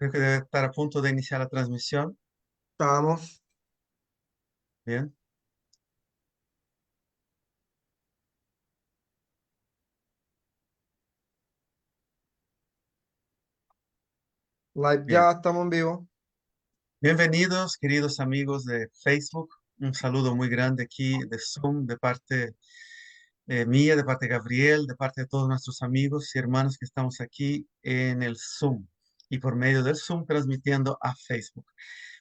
Creo que debe estar a punto de iniciar la transmisión. Estamos. Bien, Live bien. ya, estamos en vivo. Bienvenidos, queridos amigos de Facebook. Un saludo muy grande aquí de Zoom, de parte mía, de parte de Gabriel, de parte de todos nuestros amigos y hermanos que estamos aquí en el Zoom y por medio del Zoom transmitiendo a Facebook.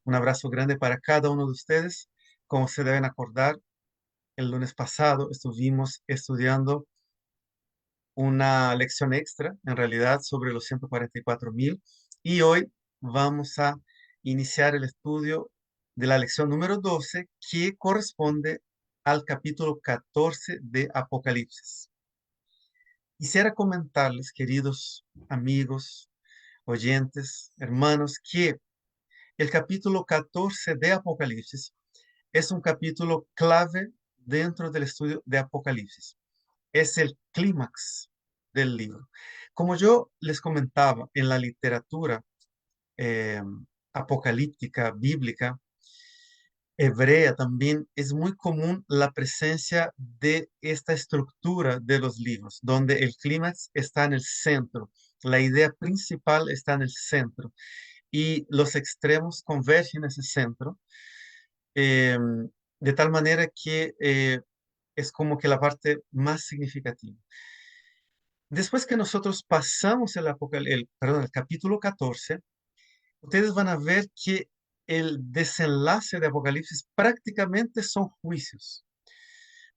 Un abrazo grande para cada uno de ustedes. Como se deben acordar, el lunes pasado estuvimos estudiando una lección extra, en realidad, sobre los 144.000. Y hoy vamos a iniciar el estudio de la lección número 12, que corresponde al capítulo 14 de Apocalipsis. Quisiera comentarles, queridos amigos, oyentes, hermanos, que el capítulo 14 de Apocalipsis es un capítulo clave dentro del estudio de Apocalipsis. Es el clímax del libro. Como yo les comentaba, en la literatura eh, apocalíptica, bíblica, hebrea también, es muy común la presencia de esta estructura de los libros, donde el clímax está en el centro, la idea principal está en el centro y los extremos convergen en ese centro, eh, de tal manera que es como que la parte más significativa. Después que nosotros pasamos el capítulo 14, ustedes van a ver que el desenlace de Apocalipsis prácticamente son juicios.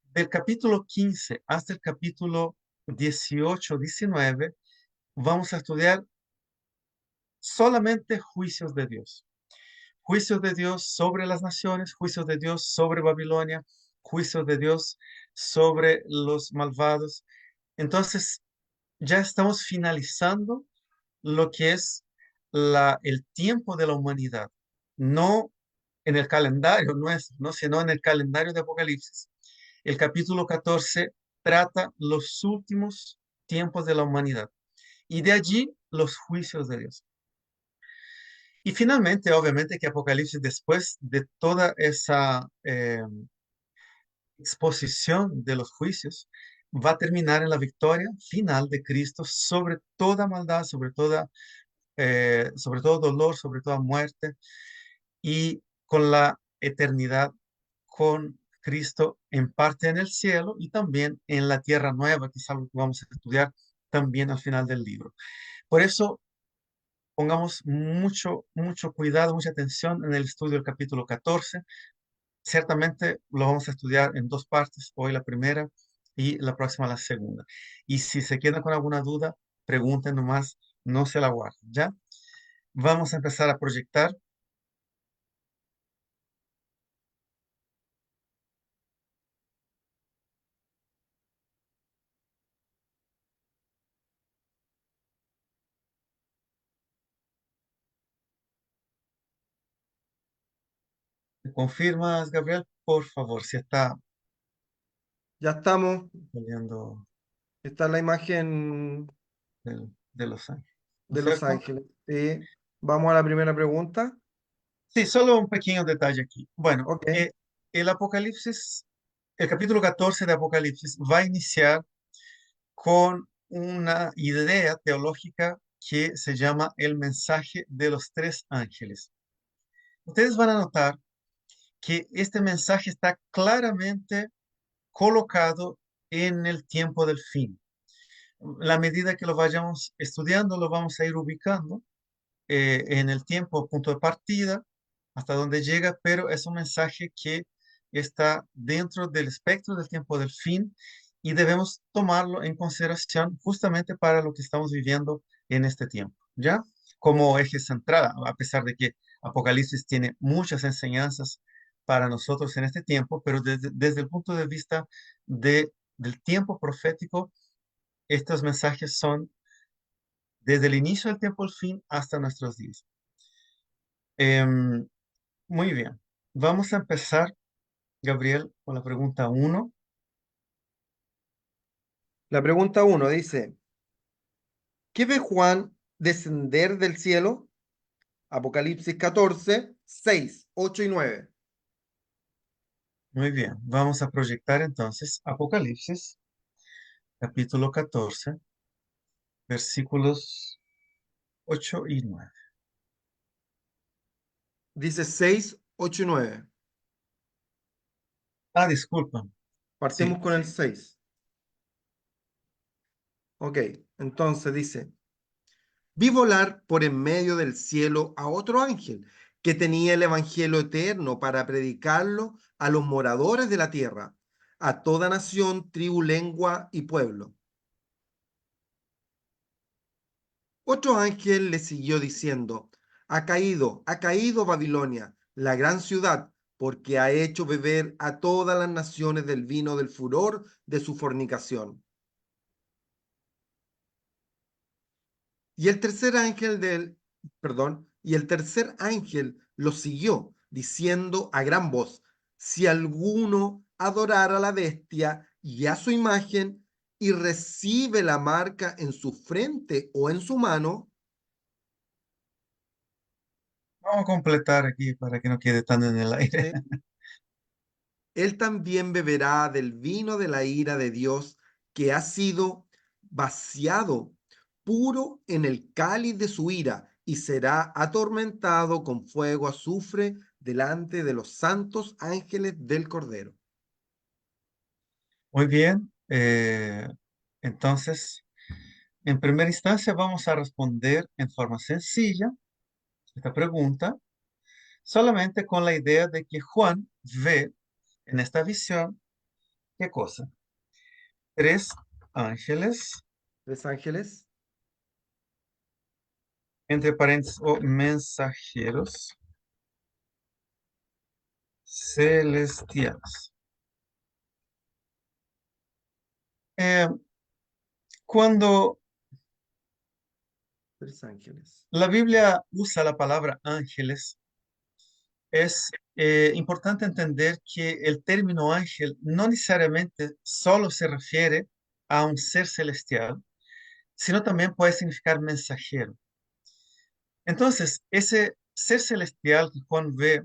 Del capítulo 15 hasta el capítulo 18, 19, vamos a estudiar solamente juicios de Dios. Juicios de Dios sobre las naciones, juicios de Dios sobre Babilonia, juicios de Dios sobre los malvados. Entonces, ya estamos finalizando lo que es el tiempo de la humanidad, no en el calendario nuestro, ¿no? Sino en el calendario de Apocalipsis. El capítulo 14 trata los últimos tiempos de la humanidad y de allí los juicios de Dios. Y finalmente, obviamente, que Apocalipsis, después de toda esa exposición de los juicios, va a terminar en la victoria final de Cristo sobre toda maldad, sobre todo dolor, sobre toda muerte, y con la eternidad con Cristo en parte en el cielo y también en la tierra nueva, que es algo que vamos a estudiar también al final del libro. Por eso, pongamos mucho cuidado, mucha atención en el estudio del capítulo 14. Ciertamente lo vamos a estudiar en dos partes, hoy la primera y la próxima la segunda. Y si se quedan con alguna duda, pregunten nomás, no se la guarden, ¿ya? Vamos a empezar a proyectar. ¿Me confirmas, Gabriel? Por favor, si está Ya estamos. saliendo Está la imagen de Los Ángeles, ¿no es de Los cierto? Ángeles. Sí. Vamos a la primera pregunta. Sí, solo un pequeño detalle aquí. Bueno, Ok. el Apocalipsis, el capítulo 14 de Apocalipsis va a iniciar con una idea teológica que se llama el mensaje de los tres ángeles. Ustedes van a notar que este mensaje está claramente colocado en el tiempo del fin. La medida que lo vayamos estudiando, lo vamos a ir ubicando en el tiempo, punto de partida, hasta donde llega, pero es un mensaje que está dentro del espectro del tiempo del fin y debemos tomarlo en consideración justamente para lo que estamos viviendo en este tiempo, ¿ya? Como eje central, a pesar de que Apocalipsis tiene muchas enseñanzas para nosotros en este tiempo, pero desde el punto de vista del tiempo profético, estos mensajes son desde el inicio del tiempo al fin hasta nuestros días. Em, Muy bien. Vamos a empezar, Gabriel, con la pregunta uno. La pregunta uno dice, ¿qué ve Juan descender del cielo? Apocalipsis 14, 6, 8 y 9. Muy bien, vamos a proyectar entonces Apocalipsis, capítulo 14, versículos 8 y 9. Dice 6, 8 y 9. Ah, disculpa. Partimos Sí, con el 6. Ok, entonces dice, vi volar por en medio del cielo a otro ángel que tenía el evangelio eterno para predicarlo a los moradores de la tierra, a toda nación, tribu, lengua y pueblo. Otro ángel le siguió diciendo, ha caído Babilonia, la gran ciudad, porque ha hecho beber a todas las naciones del vino del furor de su fornicación. Y el tercer ángel del, perdón, y el tercer ángel lo siguió, diciendo a gran voz, si alguno adorara a la bestia y a su imagen y recibe la marca en su frente o en su mano, vamos a completar aquí para que no quede tan en el aire. ¿sí? Él también beberá del vino de la ira de Dios que ha sido vaciado puro en el cáliz de su ira y será atormentado con fuego azufre delante de los santos ángeles del Cordero. Muy bien, entonces, en primera instancia vamos a responder en forma sencilla esta pregunta, solamente con la idea de que Juan ve en esta visión, ¿qué cosa? Tres ángeles, ¿Tres ángeles? entre paréntesis, o mensajeros celestiales. Eh, Cuando Tres ángeles. la Biblia usa la palabra ángeles, es importante entender que el término ángel no necesariamente solo se refiere a un ser celestial, sino también puede significar mensajero. Entonces, ese ser celestial que Juan ve,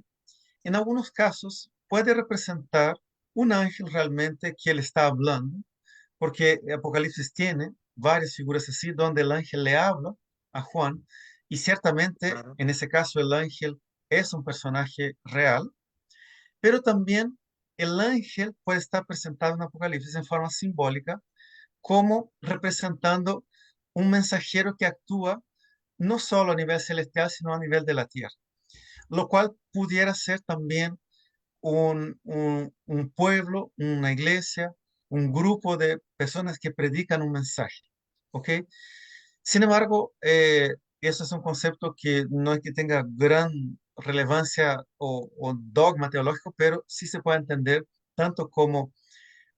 en algunos casos puede representar un ángel realmente que le está hablando, porque Apocalipsis tiene varias figuras así donde el ángel le habla a Juan y ciertamente Claro. en ese caso el ángel es un personaje real, pero también el ángel puede estar presentado en Apocalipsis en forma simbólica como representando un mensajero que actúa no solo a nivel celestial, sino a nivel de la tierra, lo cual pudiera ser también un pueblo, una iglesia, un grupo de personas que predican un mensaje. ¿Ok? Sin embargo, eso es un concepto que no es que tenga gran relevancia o dogma teológico, pero sí se puede entender tanto como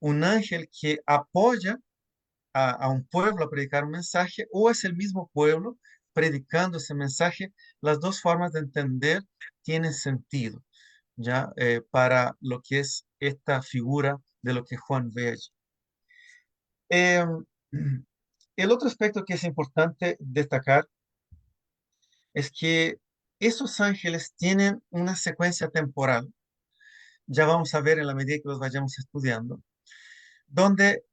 un ángel que apoya a un pueblo a predicar un mensaje o es el mismo pueblo predicando ese mensaje. Las dos formas de entender tienen sentido, ¿ya? Para lo que es esta figura de lo que Juan ve allí. Eh, el otro aspecto que es importante destacar es que esos ángeles tienen una secuencia temporal, ya vamos a ver en la medida que los vayamos estudiando, donde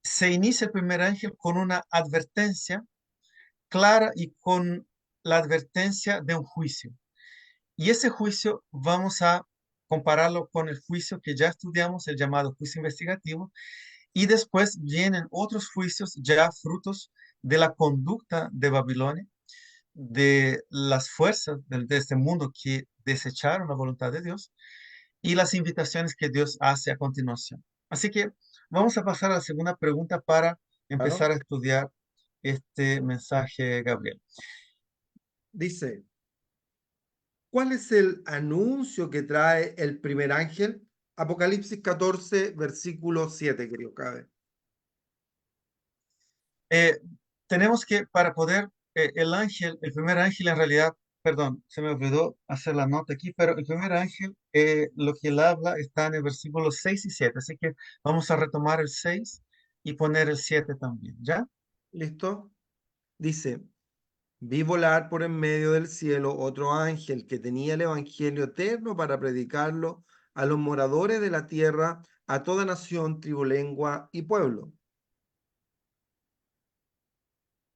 se inicia el primer ángel con una advertencia clara y con la advertencia de un juicio. Y ese juicio vamos a compararlo con el juicio que ya estudiamos, el llamado juicio investigativo, y después vienen otros juicios ya frutos de la conducta de Babilonia, de las fuerzas de este mundo que desecharon la voluntad de Dios y las invitaciones que Dios hace a continuación. Así que vamos a pasar a la segunda pregunta para empezar Claro. a estudiar este mensaje, Gabriel. Dice, ¿cuál es el anuncio que trae el primer ángel? Apocalipsis 14, versículo 7, querido Cabe. Eh, Tenemos que, para poder, el ángel, el primer ángel en realidad, perdón, se me olvidó hacer la nota aquí, pero el primer ángel, lo que él habla está en el versículo 6 y 7, así que vamos a retomar el 6 y poner el 7 también, ¿ya? ¿Listo? Dice, Vi volar por en medio del cielo otro ángel que tenía el evangelio eterno para predicarlo a los moradores de la tierra, a toda nación, tribu, lengua y pueblo,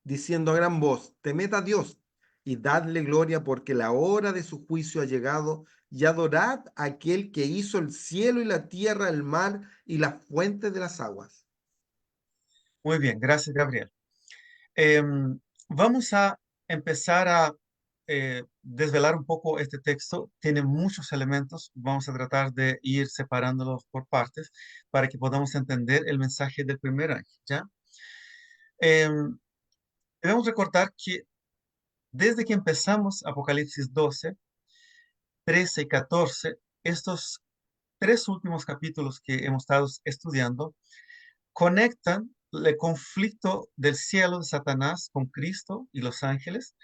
diciendo a gran voz: temed a Dios y dadle gloria, porque la hora de su juicio ha llegado, y adorad a aquel que hizo el cielo y la tierra, el mar y las fuentes de las aguas. Muy bien, gracias, Gabriel. Vamos a empezar a desvelar un poco este texto. Tiene muchos elementos. Vamos a tratar de ir separándolos por partes para que podamos entender el mensaje del primer ángel, ¿ya? Em, Debemos recordar que desde que empezamos Apocalipsis 12, 13 y 14, estos tres últimos capítulos que hemos estado estudiando conectan el conflicto del cielo de Satanás con Cristo y los ángeles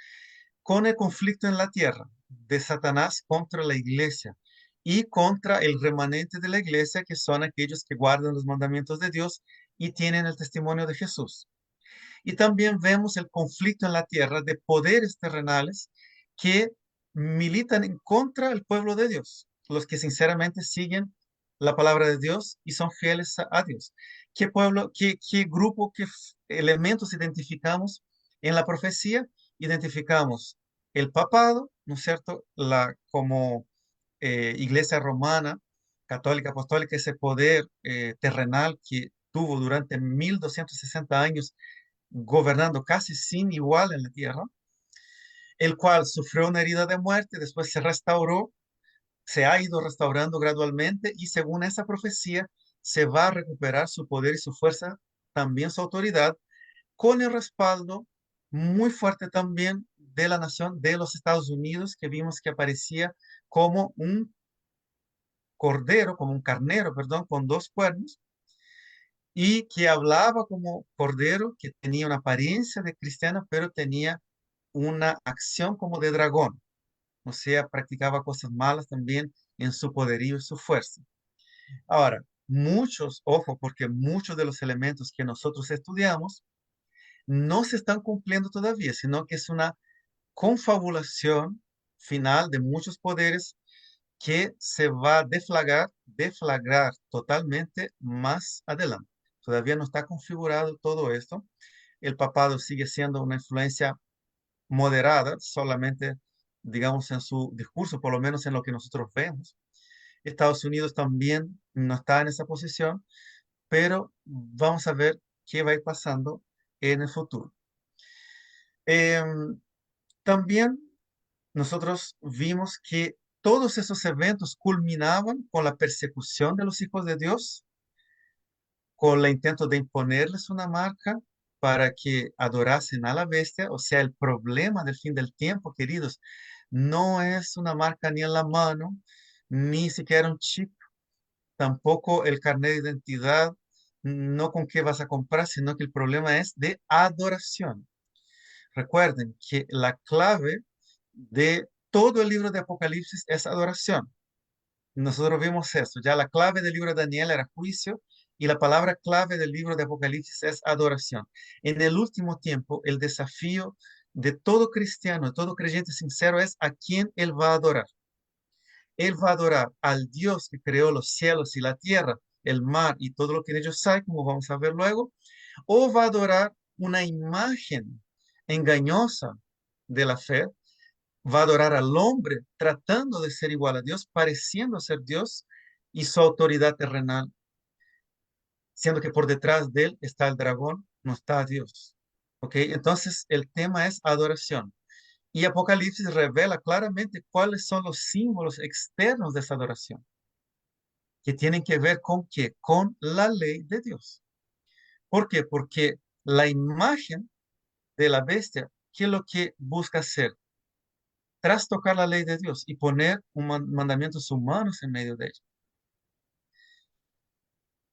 con el conflicto en la tierra de Satanás contra la iglesia y contra el remanente de la iglesia, que son aquellos que guardan los mandamientos de Dios y tienen el testimonio de Jesús. Y también vemos el conflicto en la tierra de poderes terrenales que militan en contra del pueblo de Dios, los que sinceramente siguen la palabra de Dios y son fieles a Dios. ¿Qué pueblo, qué grupo, elementos identificamos en la profecía? Identificamos el papado, ¿no es cierto? Como iglesia romana, católica, apostólica, ese poder terrenal que tuvo durante 1260 años gobernando casi sin igual en la tierra, el cual sufrió una herida de muerte, después se restauró, se ha ido restaurando gradualmente y según esa profecía se va a recuperar su poder y su fuerza, también su autoridad, con el respaldo muy fuerte también de la nación de los Estados Unidos, que vimos que aparecía como un cordero, como un carnero, perdón, con dos cuernos, y que hablaba como cordero, que tenía una apariencia de cristiano, pero tenía una acción como de dragón, o sea, practicaba cosas malas también en su poderío y su fuerza. Ahora, ojo, porque muchos de los elementos que nosotros estudiamos no se están cumpliendo todavía, sino que es una confabulación final de muchos poderes que se va a deflagrar totalmente más adelante. Todavía no está configurado todo esto. El papado sigue siendo una influencia moderada, solamente, digamos, en su discurso, por lo menos en lo que nosotros vemos. Estados Unidos también no está en esa posición, pero vamos a ver qué va a ir pasando en el futuro. Em, También nosotros vimos que todos esos eventos culminaban con la persecución de los hijos de Dios, con el intento de imponerles una marca para que adorasen a la bestia. O sea, el problema del fin del tiempo, queridos, no es una marca ni en la mano, ni siquiera un chip, tampoco el carnet de identidad, no con qué vas a comprar, sino que el problema es de adoración. Recuerden que la clave de todo el libro de Apocalipsis es adoración. Nosotros vimos eso. Ya la clave del libro de Daniel era juicio y la palabra clave del libro de Apocalipsis es adoración. En el último tiempo, el desafío de todo cristiano, de todo creyente sincero es a quién él va a adorar. Él va a adorar al Dios que creó los cielos y la tierra, el mar y todo lo que en ellos hay, como vamos a ver luego, o va a adorar una imagen engañosa de la fe, va a adorar al hombre tratando de ser igual a Dios, pareciendo ser Dios y su autoridad terrenal, siendo que por detrás de él está el dragón, no está Dios. ¿Ok? Entonces el tema es adoración. Y Apocalipsis revela claramente cuáles son los símbolos externos de esa adoración, que tienen que ver con qué, con la ley de Dios. ¿Por qué? Porque la imagen de la bestia, ¿qué es lo que busca hacer? Trastocar la ley de Dios y poner mandamientos humanos en medio de ella.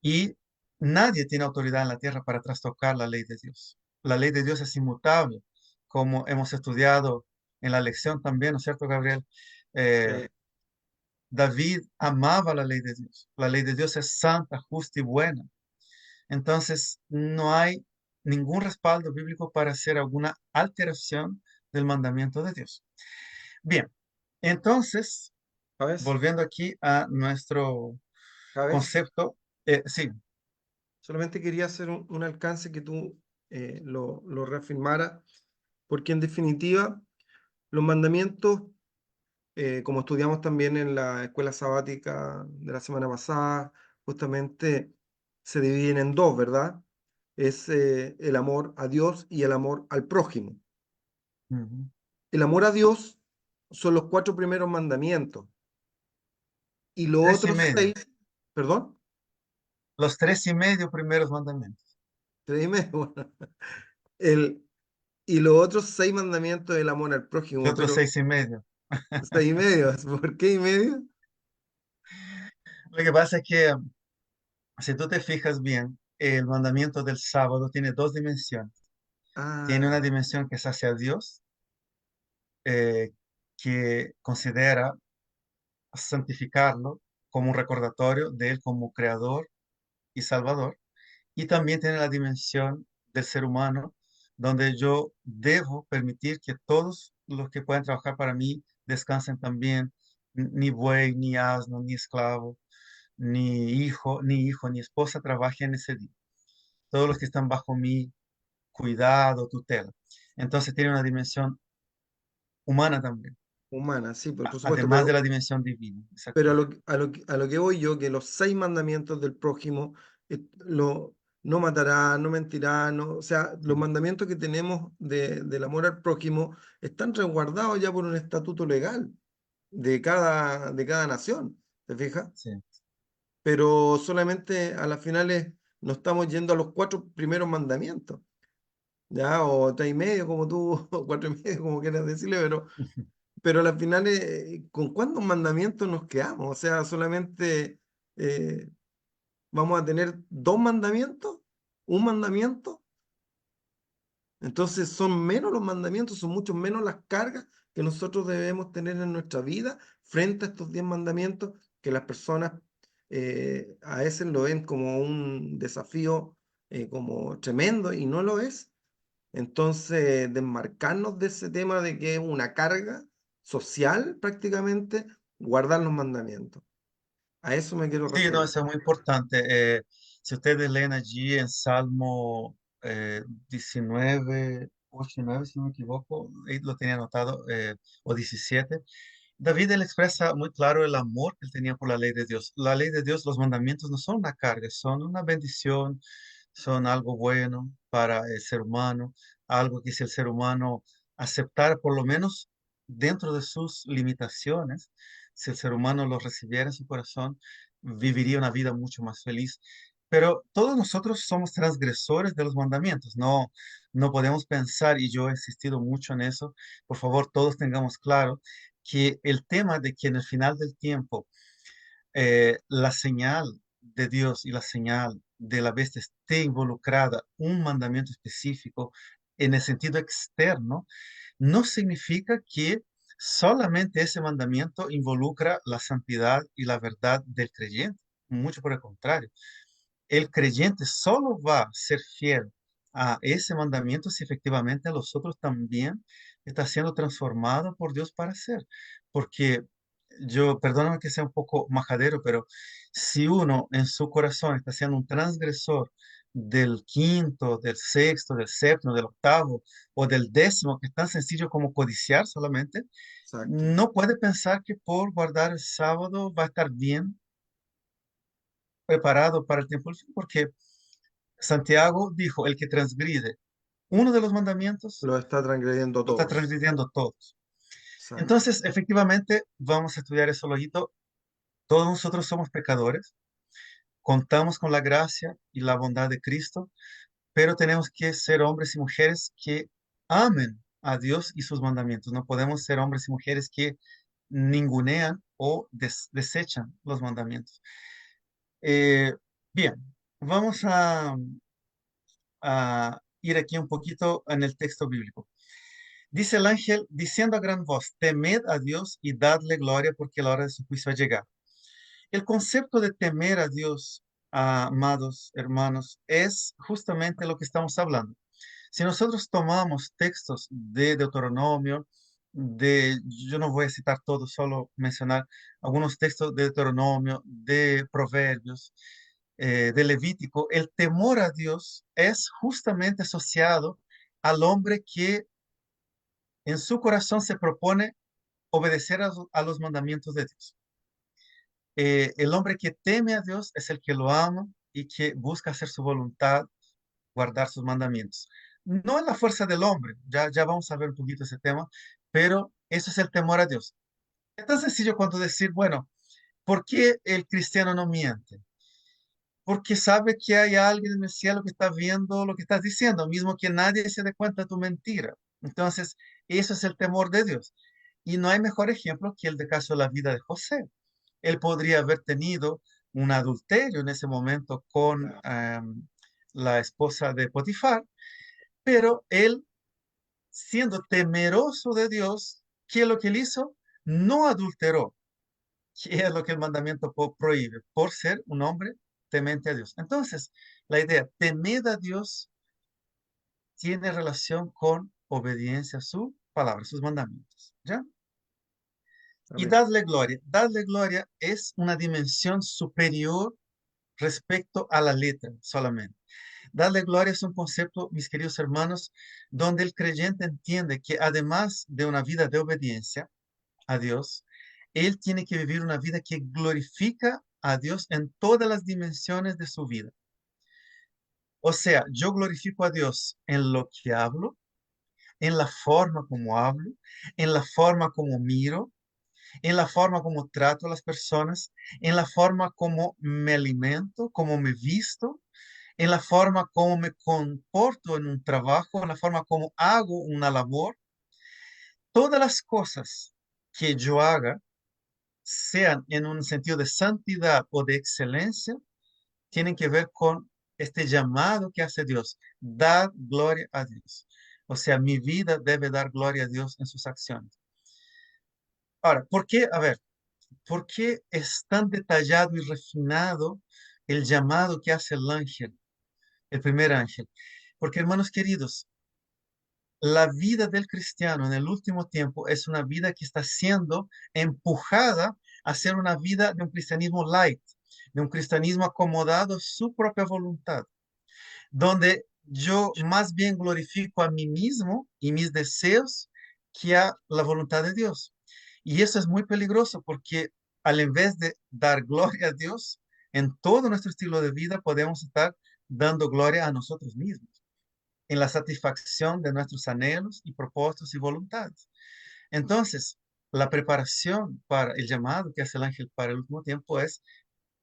Y nadie tiene autoridad en la tierra para trastocar la ley de Dios. La ley de Dios es inmutable, como hemos estudiado en la lección también, ¿no es cierto, Gabriel? Eh, David amaba la ley de Dios. La ley de Dios es santa, justa y buena. Entonces, no hay ningún respaldo bíblico para hacer alguna alteración del mandamiento de Dios. Bien, entonces, ¿Sabes? volviendo aquí a nuestro ¿Sabes? concepto, sí, Solamente quería hacer un alcance que tú lo reafirmara, porque en definitiva los mandamientos, como estudiamos también en la escuela sabática de la semana pasada, justamente se dividen en dos, ¿verdad? Es el amor a Dios y el amor al prójimo. ujú, El amor a Dios son los cuatro primeros mandamientos y los tres y otros medio, seis, perdón, los tres y medio primeros mandamientos. dime, bueno, el, y los otros seis mandamientos del amor al ¿Qué prójimo, otros pero seis y medio? seis y medio, ¿por qué y medio? Lo que pasa es que si tú te fijas bien, el mandamiento del sábado tiene dos dimensiones. Tiene una Ah, dimensión que es hacia Dios, eh, que considera santificarlo como un recordatorio de Él como creador y salvador. Y también tiene la dimensión del ser humano, donde yo debo permitir que todos los que puedan trabajar para mí descansen también, ni buey, ni asno, ni esclavo, ni esposa trabajen ese día. Todos los que están bajo mi cuidado, tutela. Entonces tiene una dimensión humana también, humana, sí, por supuesto, además de la dimensión divina. pero Exactamente. a lo que voy yo, que los seis mandamientos del prójimo, no matará, no mentirá, no, o sea, los Sí, mandamientos que tenemos del amor al prójimo están resguardados ya por un estatuto legal de cada nación, ¿te fijas? sí. Pero solamente a las finales nos estamos yendo a los cuatro primeros mandamientos, ¿ya? O tres y medio, como tú, o cuatro y medio, como quieras decirle, pero a las finales, ¿con cuántos mandamientos nos quedamos? O sea, solamente eh, vamos a tener dos mandamientos, un mandamiento. Entonces son menos los mandamientos, son mucho menos las cargas que nosotros debemos tener en nuestra vida frente a estos 10 mandamientos que las personas a veces lo ven como un desafío como tremendo y no lo es. Entonces, desmarcarnos de ese tema de que es una carga social prácticamente, guardar los mandamientos. A eso me quiero Sí, no, referir. eso es muy importante. Si ustedes leen allí en Salmo 19, 8 y 9, si no me equivoco, ahí lo tenía anotado, o 17, David él expresa muy claro el amor que él tenía por la ley de Dios. La ley de Dios, los mandamientos no son una carga, son una bendición, son algo bueno para el ser humano, algo que si el ser humano aceptara por lo menos dentro de sus limitaciones, si el ser humano lo recibiera en su corazón, viviría una vida mucho más feliz. Pero todos nosotros somos transgresores de los mandamientos, no podemos pensar, y yo he insistido mucho en eso, por favor, todos tengamos claro que el tema de que en el final del tiempo la señal de Dios y la señal de la bestia esté involucrada un mandamiento específico en el sentido externo, no significa que solamente ese mandamiento involucra la santidad y la verdad del creyente. Mucho por el contrario, el creyente solo va a ser fiel a ese mandamiento si efectivamente a los otros también está siendo transformado por Dios para ser. Porque yo, perdóname que sea un poco majadero, pero si uno en su corazón está siendo un transgresor del quinto, del sexto, del séptimo, del octavo o del décimo, que es tan sencillo como codiciar solamente, Exacto. no puede pensar que por guardar el sábado va a estar bien preparado para el tiempo del fin, porque Santiago dijo, el que transgride uno de los mandamientos, Lo está transgrediendo lo está todos. transgrediendo todos. Exacto. Entonces, efectivamente, vamos a estudiar eso luego. Todos nosotros somos pecadores, contamos con la gracia y la bondad de Cristo, pero tenemos que ser hombres y mujeres que amen a Dios y sus mandamientos. No podemos ser hombres y mujeres que ningunean o desechan los mandamientos. Eh, bien, vamos a ir aquí un poquito en el texto bíblico. Dice el ángel, diciendo a gran voz, temed a Dios y dadle gloria porque la hora de su juicio ha llegado. El concepto de temer a Dios, amados hermanos, es justamente lo que estamos hablando. Si nosotros tomamos textos de Deuteronomio, yo no voy a citar todos, solo mencionar algunos textos de Deuteronomio, de Proverbios, de Levítico, el temor a Dios es justamente asociado al hombre que en su corazón se propone obedecer a los mandamientos de Dios. El hombre que teme a Dios es el que lo ama y que busca hacer su voluntad, guardar sus mandamientos. No es la fuerza del hombre, ya vamos a ver un poquito ese tema, pero eso es el temor a Dios. Es tan sencillo cuanto decir, bueno, ¿por qué el cristiano no miente? Porque sabe que hay alguien en el cielo que está viendo lo que estás diciendo, mismo que nadie se dé cuenta de tu mentira. Entonces, eso es el temor de Dios. Y no hay mejor ejemplo que el de caso de la vida de José. Él podría haber tenido un adulterio en ese momento con la esposa de Potifar, pero él, siendo temeroso de Dios, ¿qué es lo que él hizo? No adulteró, que es lo que el mandamiento prohíbe, por ser un hombre temente a Dios. Entonces, la idea, temed a Dios, tiene relación con obediencia a su palabra, sus mandamientos. ¿Ya? Y Amén. dadle gloria. Dadle gloria es una dimensión superior respecto a la letra solamente. Darle gloria es un concepto, mis queridos hermanos, donde el creyente entiende que además de una vida de obediencia a Dios, él tiene que vivir una vida que glorifica a Dios en todas las dimensiones de su vida. O sea, yo glorifico a Dios en lo que hablo, en la forma como hablo, en la forma como miro, en la forma como trato a las personas, en la forma como me alimento, como me visto, en la forma como me comporto en un trabajo, en la forma como hago una labor. Todas las cosas que yo haga, sean en un sentido de santidad o de excelencia, tienen que ver con este llamado que hace Dios. Dar gloria a Dios. O sea, mi vida debe dar gloria a Dios en sus acciones. Ahora, ¿por qué? A ver, ¿por qué es tan detallado y refinado el llamado que hace el ángel, el primer ángel? Porque, hermanos queridos, la vida del cristiano en el último tiempo es una vida que está siendo empujada a ser una vida de un cristianismo light, de un cristianismo acomodado a su propia voluntad, donde yo más bien glorifico a mí mismo y mis deseos que a la voluntad de Dios. Y eso es muy peligroso porque al invés de dar gloria a Dios en todo nuestro estilo de vida, podemos estar dando gloria a nosotros mismos en la satisfacción de nuestros anhelos y propósitos y voluntades. Entonces, la preparación para el llamado que hace el ángel para el último tiempo es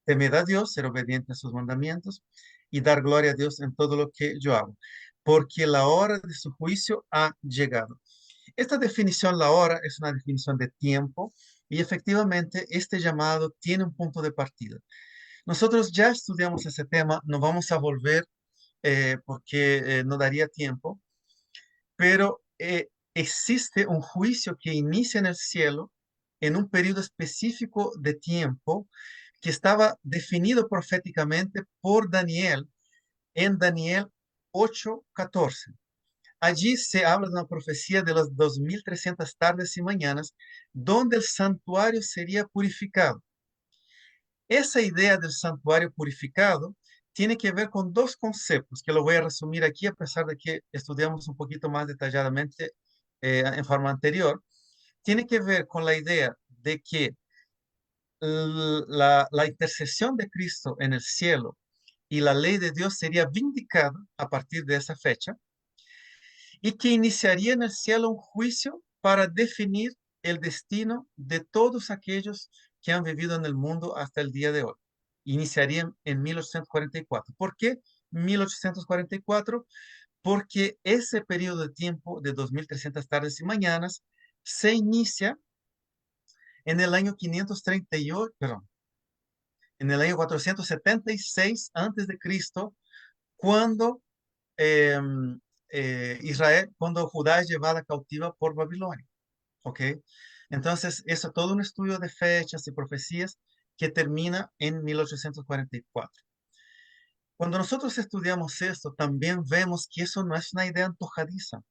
temer a Dios, ser obediente a sus mandamientos y dar gloria a Dios en todo lo que yo hago, porque la hora de su juicio ha llegado. Esta definición, la hora, es una definición de tiempo y efectivamente este llamado tiene un punto de partida. Nosotros ya estudiamos ese tema, no vamos a volver porque no daría tiempo, pero existe un juicio que inicia en el cielo en un periodo específico de tiempo que estaba definido proféticamente por Daniel en Daniel 8:14. Allí se habla de una profecía de las 2300 tardes y mañanas, donde el santuario sería purificado. Esa idea del santuario purificado tiene que ver con dos conceptos que lo voy a resumir aquí, a pesar de que estudiamos un poquito más detalladamente en forma anterior. Tiene que ver con la idea de que la intercesión de Cristo en el cielo y la ley de Dios sería vindicada a partir de esa fecha y que iniciaría en el cielo un juicio para definir el destino de todos aquellos que han vivido en el mundo hasta el día de hoy. Iniciaría en 1844. ¿Por qué 1844? Porque ese periodo de tiempo de 2300 tardes y mañanas se inicia en el año 538, perdón, en el año 476 antes de Cristo, cuando eh, Israel, cuando Judá es llevada cautiva por Babilonia. ¿Ok? Entonces, eso es todo un estudio de fechas y profecías que termina en 1844. Cuando nosotros estudiamos esto, también vemos que eso no es una idea antojadiza.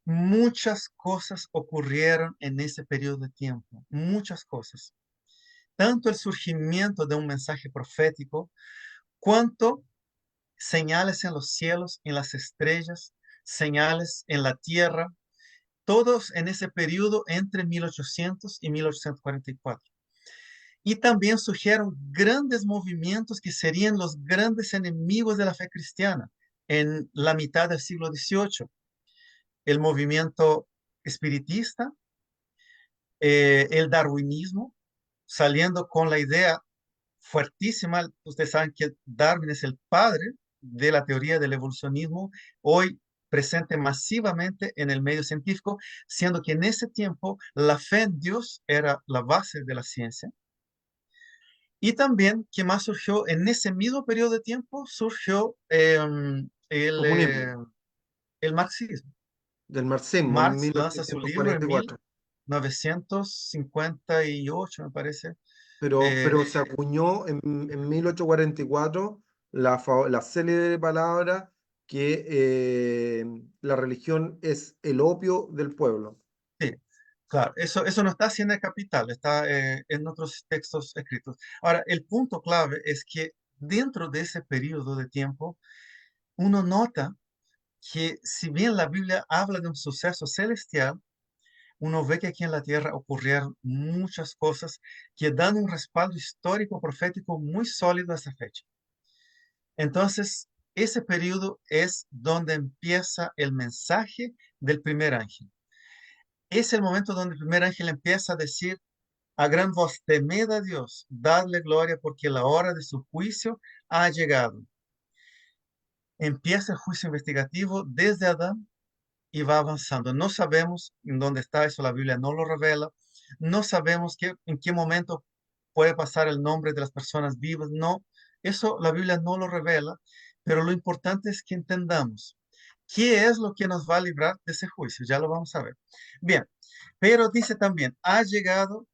Muchas cosas ocurrieron en ese periodo de tiempo, muchas cosas. Tanto el surgimiento de un mensaje profético, cuanto señales en los cielos, en las estrellas, señales en la tierra, todos en ese periodo entre 1800 y 1844. Y también surgieron grandes movimientos que serían los grandes enemigos de la fe cristiana en la mitad del siglo XVIII. El movimiento espiritista, el darwinismo, saliendo con la idea fuertísima. Ustedes saben que Darwin es el padre de la teoría del evolucionismo, hoy presente masivamente en el medio científico, siendo que en ese tiempo la fe en Dios era la base de la ciencia. Y también, ¿qué más surgió? En ese mismo periodo de tiempo surgió Comunismo, el marxismo. del marxismo en Marx lanza su libro en 1944. 1958, me parece. Pero Eh, se acuñó en 1844 la célebre palabra que la religión es el opio del pueblo. sí, claro, eso no está así en el Capital, está en otros textos escritos. Ahora, el punto clave es que dentro de ese periodo de tiempo, uno nota que si bien la Biblia habla de un suceso celestial, uno ve que aquí en la tierra ocurrieron muchas cosas que dan un respaldo histórico profético muy sólido a esa fecha. Entonces, ese periodo es donde empieza el mensaje del primer ángel. Es el momento donde el primer ángel empieza a decir a gran voz: temed a Dios, dadle gloria, porque la hora de su juicio ha llegado. Empieza el juicio investigativo desde Adán y va avanzando. No sabemos en dónde está eso, la Biblia no lo revela. No sabemos en qué momento puede pasar el nombre de las personas vivas. No, eso la Biblia no lo revela, pero lo importante es que entendamos qué es lo que nos va a librar de ese juicio. Ya lo vamos a ver. Bien, pero dice también, ha llegado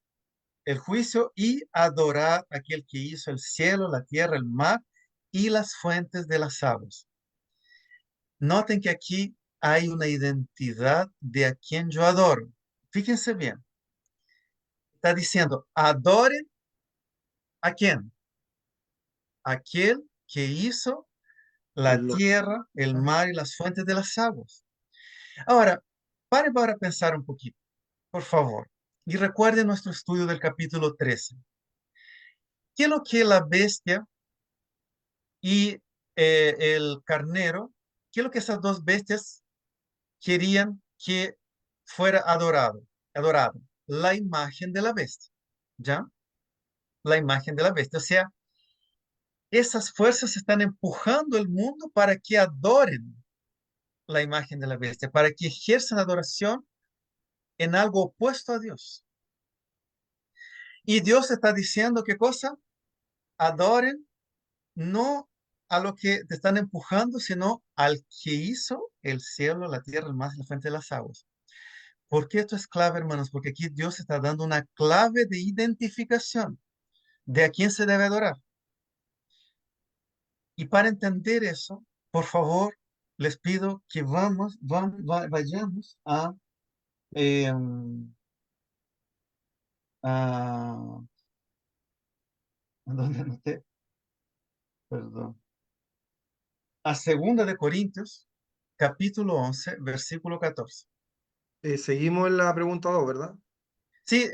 el juicio y adorar a aquel que hizo el cielo, la tierra, el mar y las fuentes de las aguas. Noten que aquí hay una identidad de a quien yo adoro. Fíjense bien, está diciendo, adoren a quién, aquel que hizo la Los tierra, el mar y las fuentes de las aguas. Ahora, pare para pensar un poquito, por favor, y recuerden nuestro estudio del capítulo 13. ¿Qué es lo que la bestia y el carnero, qué es lo que esas dos bestias querían que fuera adorado? La imagen de la bestia, ¿ya? La imagen de la bestia. O sea, esas fuerzas están empujando el mundo para que adoren la imagen de la bestia, para que ejerzan adoración en algo opuesto a Dios. Y Dios está diciendo, ¿qué cosa? Adoren no a lo que te están empujando, sino al que hizo el cielo, la tierra, el mar y la fuente de las aguas. ¿Por qué esto es clave, hermanos? Porque aquí Dios está dando una clave de identificación de a quién se debe adorar. Y para entender eso, por favor, les pido que vayamos eh, a, ¿a dónde anoté? Perdón. A Segunda de Corintios, capítulo 11, versículo 14. seguimos en la pregunta 2, ¿verdad? Sí,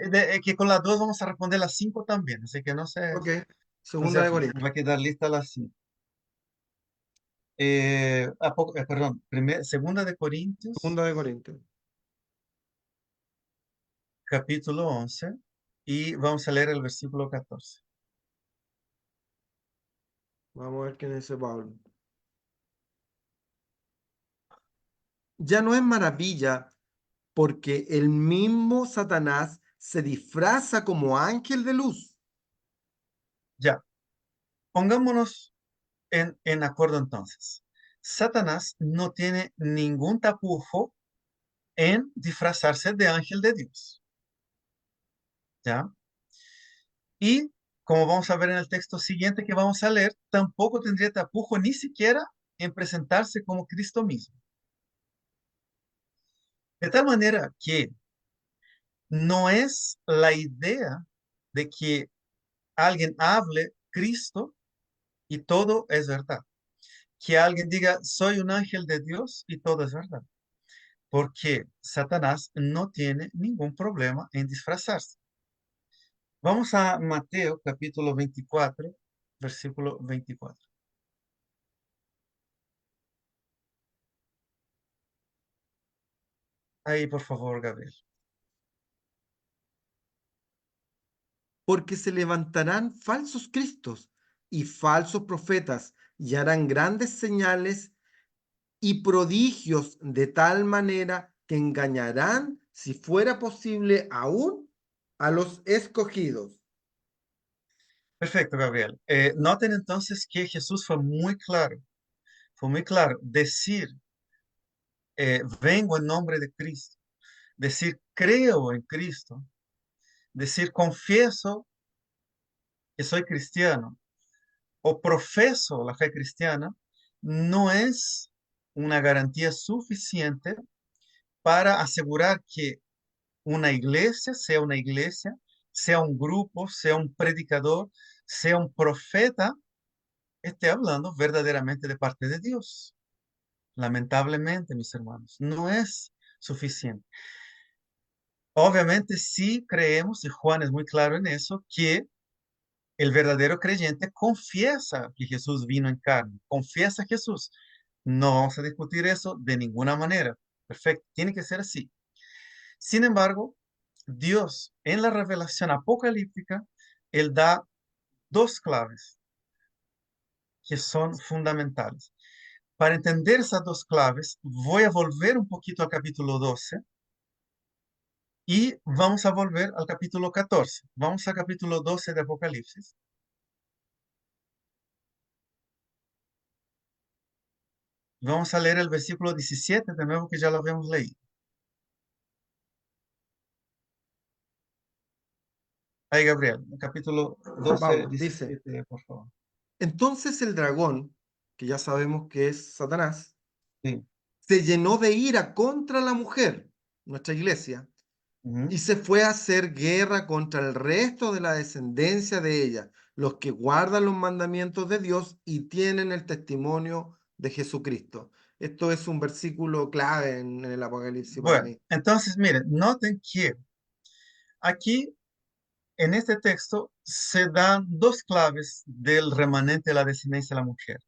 que con las dos vamos a responder las cinco también, así que Ok, no se segunda de aflijan, Corintios. va a quedar lista las cinco. Perdón, Segunda de Corintios, Segunda de Corintios. capítulo 11, y vamos a leer el versículo 14. Vamos a ver qué dice Pablo. Ya no es maravilla porque el mismo Satanás se disfraza como ángel de luz. Ya, pongámonos en acuerdo entonces. Satanás no tiene ningún tapujo en disfrazarse de ángel de Dios, ¿ya? Y como vamos a ver en el texto siguiente que vamos a leer, tampoco tendría tapujo ni siquiera en presentarse como Cristo mismo. De tal manera que no es la idea de que alguien hable Cristo y todo es verdad. Que alguien diga, soy un ángel de Dios y todo es verdad. Porque Satanás no tiene ningún problema en disfrazarse. Vamos a Mateo capítulo 24, versículo 24. Ahí, por favor, Gabriel. Porque se levantarán falsos cristos y falsos profetas y harán grandes señales y prodigios de tal manera que engañarán, si fuera posible, aún a los escogidos. Perfecto, Gabriel. Noten entonces que Jesús fue muy claro. Decir, vengo en nombre de Cristo, decir, creo en Cristo, decir, confieso que soy cristiano o profeso la fe cristiana, no es una garantía suficiente para asegurar que una iglesia, sea un grupo, sea un predicador, sea un profeta, esté hablando verdaderamente de parte de Dios. Lamentablemente, mis hermanos, no es suficiente. Obviamente sí creemos, y Juan es muy claro en eso, que el verdadero creyente confiesa que Jesús vino en carne, confiesa a Jesús. No vamos a discutir eso de ninguna manera. Perfecto, tiene que ser así. Sin embargo, Dios en la revelación apocalíptica, Él da dos claves que son fundamentales. Para entender esas dos claves, voy a volver un poquito al capítulo 12 y vamos a volver al capítulo 14. Vamos al capítulo 12 de Apocalipsis. Vamos a leer el versículo 17 de nuevo que ya lo habíamos leído. Ahí, Gabriel, el capítulo 12, Vamos, dice. 17, por favor. Entonces el dragón, que ya sabemos que es Satanás, Sí. se llenó de ira contra la mujer, nuestra iglesia, Ujú. y se fue a hacer guerra contra el resto de la descendencia de ella, los que guardan los mandamientos de Dios y tienen el testimonio de Jesucristo. Esto es un versículo clave en el Apocalipsis para Bueno, mí. entonces, miren, noten que aquí en este texto se dan dos claves del remanente de la descendencia de la mujer.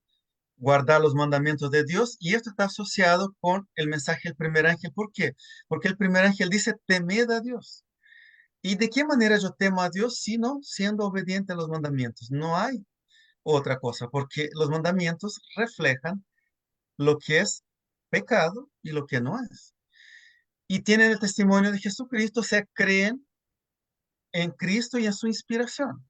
Guardar los mandamientos de Dios y esto está asociado con el mensaje del primer ángel. ¿Por qué? Porque el primer ángel dice, temed a Dios. ¿Y de qué manera yo temo a Dios? Sino siendo obediente a los mandamientos. No hay otra cosa, porque los mandamientos reflejan lo que es pecado y lo que no es. Y tienen el testimonio de Jesucristo, o sea, creen en Cristo y en su inspiración.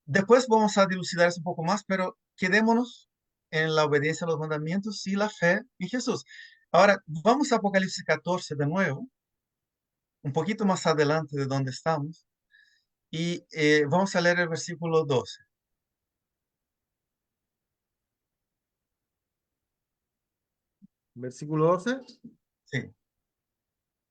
Después vamos a dilucidar eso un poco más, pero quedémonos en la obediencia a los mandamientos y la fe en Jesús. Ahora, vamos a Apocalipsis 14 de nuevo, un poquito más adelante de donde estamos, y vamos a leer el versículo 12. Versículo 12. Sí.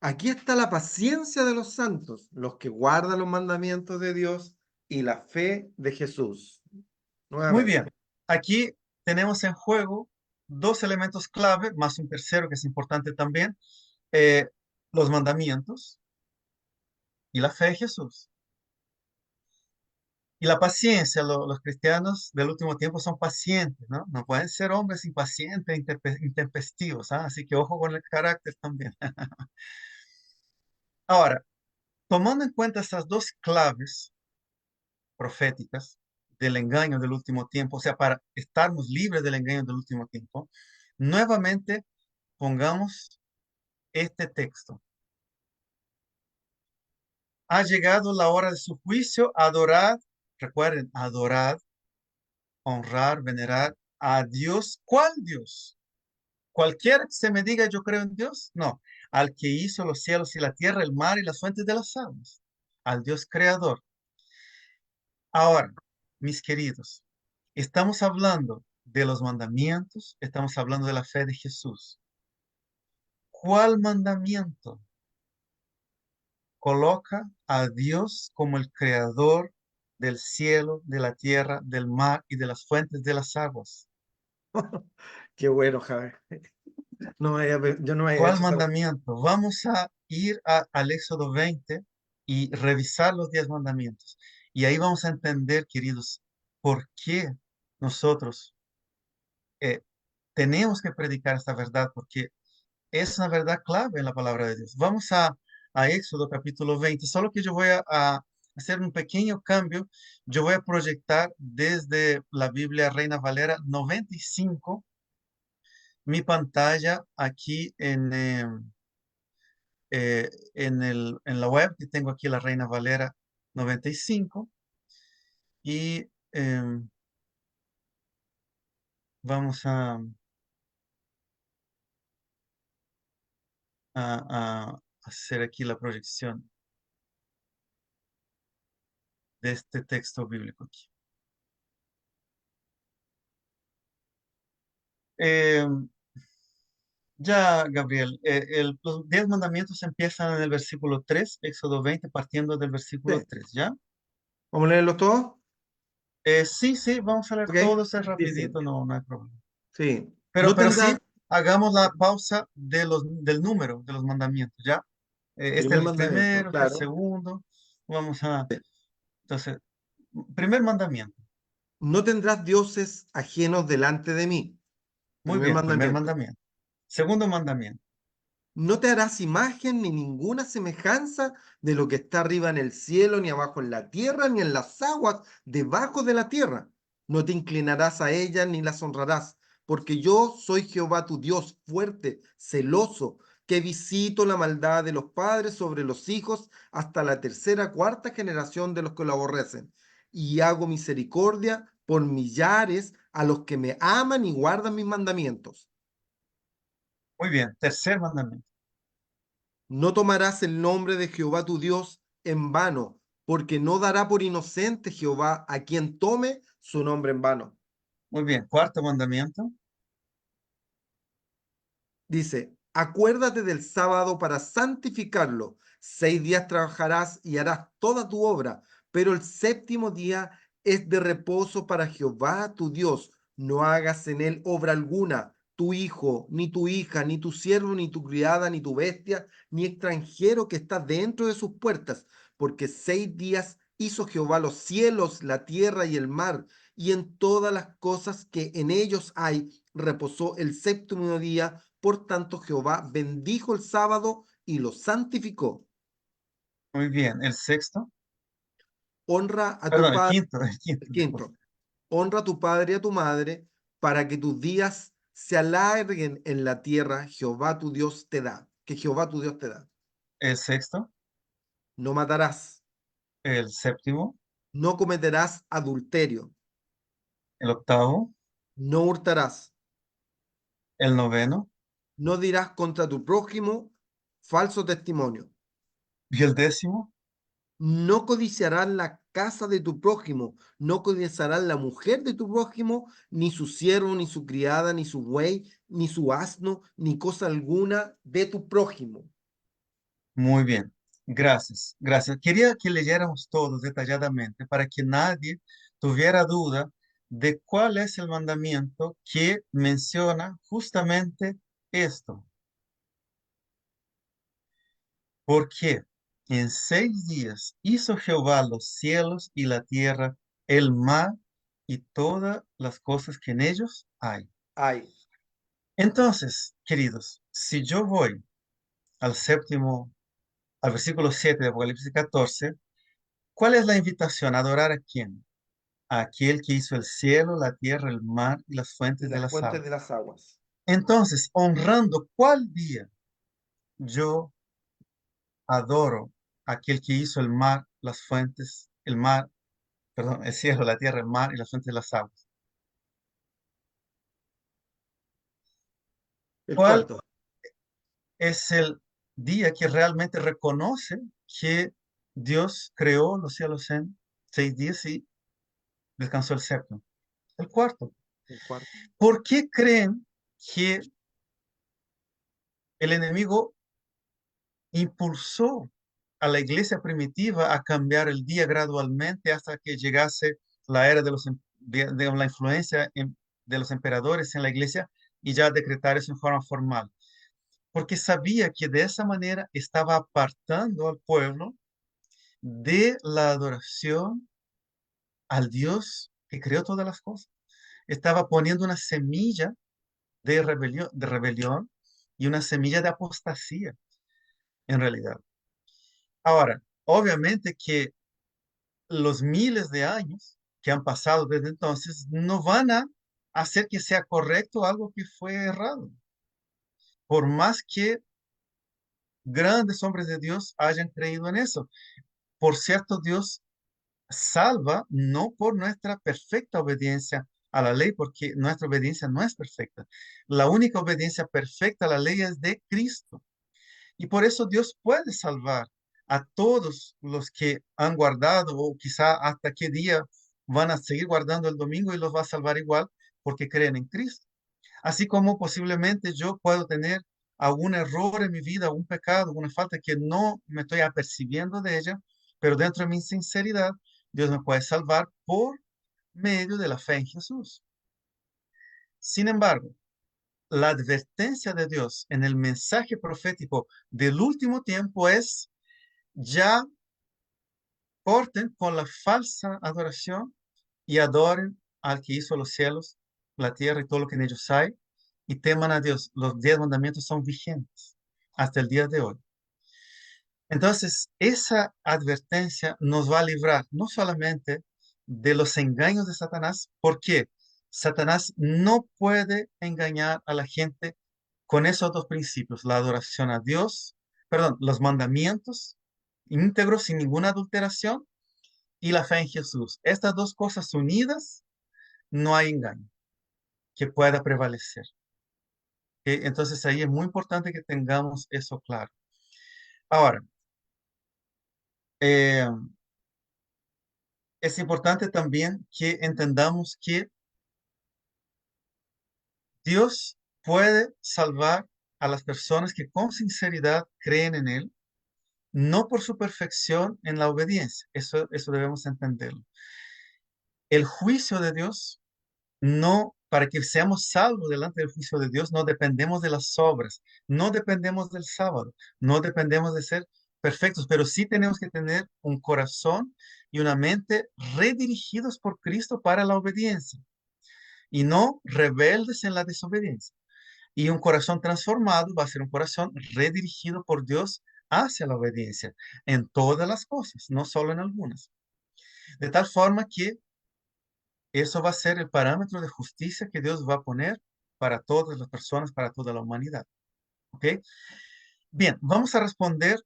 Aquí está la paciencia de los santos, los que guardan los mandamientos de Dios y la fe de Jesús. Muy Nuevamente. bien. Aquí tenemos en juego dos elementos clave, más un tercero que es importante también, eh, los mandamientos y la fe de Jesús. Y la paciencia, los cristianos del último tiempo son pacientes, ¿no? No pueden ser hombres impacientes, intempestivos, ¿ah? Así que ojo con el carácter también. Ahora, tomando en cuenta estas dos claves proféticas del engaño del último tiempo, o sea, para estarnos libres del engaño del último tiempo, nuevamente pongamos este texto. Ha llegado la hora de su juicio, adorad, recuerden, adorad, honrar, venerar a Dios. ¿Cuál Dios? Cualquiera que se me diga yo creo en Dios, no. Al que hizo los cielos y la tierra, el mar y las fuentes de las aguas. Al Dios creador. Ahora, mis queridos, estamos hablando de los mandamientos, estamos hablando de la fe de Jesús. ¿Cuál mandamiento coloca a Dios como el creador del cielo, de la tierra, del mar y de las fuentes de las aguas? Qué bueno, Javier. Yo no había ¿Cuál hecho esa. mandamiento? Vamos a ir al Éxodo 20 y revisar los 10 mandamientos. Y ahí vamos a entender, queridos, por qué nosotros eh, tenemos que predicar esta verdad, porque es una verdad clave en la palabra de Dios. Vamos a Éxodo capítulo 20, solo que yo voy a hacer un pequeño cambio. Yo voy a proyectar desde la Biblia Reina Valera 95 mi pantalla aquí en la web, que tengo aquí la Reina Valera 95 y vamos a hacer aquí la proyección de este texto bíblico aquí. Em, Ya, Gabriel, los 10 mandamientos empiezan en el versículo 3, Éxodo 20, partiendo del versículo Sí. 3, ¿ya? ¿Vamos a leerlos todos? Sí, sí, vamos a leer Ok. todos, es Dice, rapidito, no, no hay problema. sí. Pero, No pero tendrás, sí, hagamos la pausa del número de los mandamientos, ¿ya? Este es primer el mandamiento, primero, este es el claro. segundo. Entonces, primer mandamiento. No tendrás dioses ajenos delante de mí. Muy Primer bien, primer mandamiento. mandamiento. Segundo mandamiento. No te harás imagen ni ninguna semejanza de lo que está arriba en el cielo, ni abajo en la tierra, ni en las aguas debajo de la tierra. No te inclinarás a ellas ni las honrarás, porque yo soy Jehová tu Dios, fuerte, celoso, que visito la maldad de los padres sobre los hijos hasta la tercera, cuarta generación de los que lo aborrecen. Y hago misericordia por millares a los que me aman y guardan mis mandamientos. Muy bien, tercer mandamiento. No tomarás el nombre de Jehová tu Dios en vano, porque no dará por inocente Jehová a quien tome su nombre en vano. Muy bien, cuarto mandamiento. Dice, acuérdate del sábado para santificarlo. 6 días trabajarás y harás toda tu obra, pero el séptimo día es de reposo para Jehová tu Dios. No hagas en él obra alguna, tu hijo, ni tu hija, ni tu siervo, ni tu criada, ni tu bestia, ni extranjero que está dentro de sus puertas, porque 6 días hizo Jehová los cielos, la tierra y el mar, y en todas las cosas que en ellos hay, reposó el séptimo día. Por tanto, Jehová bendijo el sábado y lo santificó. Muy bien, el sexto. Honra a tu Perdón, el padre, quinto, el el quinto, disculpe. quinto, honra a tu padre y a tu madre para que tus días se alarguen en la tierra Jehová tu Dios te da, que Jehová tu Dios te da. El sexto, No matarás, el séptimo, no cometerás adulterio, el octavo, no hurtarás, el noveno no dirás contra tu prójimo falso testimonio. y el décimo. No codiciarás la casa de tu prójimo, no codiciarás la mujer de tu prójimo, ni su siervo, ni su criada, ni su buey, ni su asno, ni cosa alguna de tu prójimo. Muy bien, gracias, gracias. Quería que leyéramos todos detalladamente para que nadie tuviera duda de cuál es el mandamiento que menciona justamente esto. Porque en 6 días hizo Jehová los cielos y la tierra, el mar y todas las cosas que en ellos hay. Ay, Entonces, queridos, si yo voy al séptimo, al versículo 7 de Apocalipsis 14, ¿cuál es la invitación? ¿A adorar a quién? A aquel que hizo el cielo, la tierra, el mar y las y fuentes de las las fuentes de aguas. las aguas. Entonces, honrando cuál día yo adoro a aquel que hizo el mar, las fuentes, el mar, perdón, el cielo, la tierra, el mar y las fuentes de las aguas. El ¿Cuál cuarto. es el día que realmente reconoce que Dios creó los cielos en 6 días? Y descansó el séptimo. El cuarto. el cuarto. ¿Por qué creen que el enemigo impulsó a la iglesia primitiva a cambiar el día gradualmente hasta que llegase la era de de la influencia de los emperadores en la iglesia y ya decretar eso en forma formal? Porque sabía que de esa manera estaba apartando al pueblo de la adoración al Dios que creó todas las cosas. Estaba poniendo una semilla de rebelión y una semilla de apostasía, en realidad. Ahora, obviamente que los miles de años que han pasado desde entonces no van a hacer que sea correcto algo que fue errado. Por más que grandes hombres de Dios hayan creído en eso. Por cierto, Dios salva no por nuestra perfecta obediencia a la ley, porque nuestra obediencia no es perfecta. La única obediencia perfecta a la ley es de Cristo. Y por eso Dios puede salvar a todos los que han guardado, o quizá hasta qué día van a seguir guardando el domingo y los va a salvar igual porque creen en Cristo. Así como posiblemente yo puedo tener algún error en mi vida, algún pecado, alguna falta que no me estoy apercibiendo de ella, pero dentro de mi sinceridad, Dios me puede salvar por medio de la fe en Jesús. Sin embargo, la advertencia de Dios en el mensaje profético del último tiempo es: ya corten con la falsa adoración y adoren al que hizo los cielos, la tierra y todo lo que en ellos hay, y teman a Dios. Los 10 mandamientos son vigentes hasta el día de hoy. Entonces, esa advertencia nos va a librar no solamente de los engaños de Satanás, porque Satanás no puede engañar a la gente con esos dos principios: la adoración a Dios, perdón, los mandamientos íntegros sin ninguna adulteración y la fe en Jesús. Estas dos cosas unidas, no hay engaño que pueda prevalecer. ¿Ok? Entonces ahí es muy importante que tengamos eso claro. Ahora, eh, es importante también que entendamos que Dios puede salvar a las personas que con sinceridad creen en Él, no por su perfección en la obediencia. Eso debemos entenderlo. El juicio de Dios no, para que seamos salvos delante del juicio de Dios, no dependemos de las obras, no dependemos del sábado, no dependemos de ser perfectos, pero sí tenemos que tener un corazón y una mente redirigidos por Cristo para la obediencia y no rebeldes en la desobediencia. Y un corazón transformado va a ser un corazón redirigido por Dios hacia la obediencia en todas las cosas, no solo en algunas. De tal forma que eso va a ser el parámetro de justicia que Dios va a poner para todas las personas, para toda la humanidad. ¿Ok? Bien, vamos a responder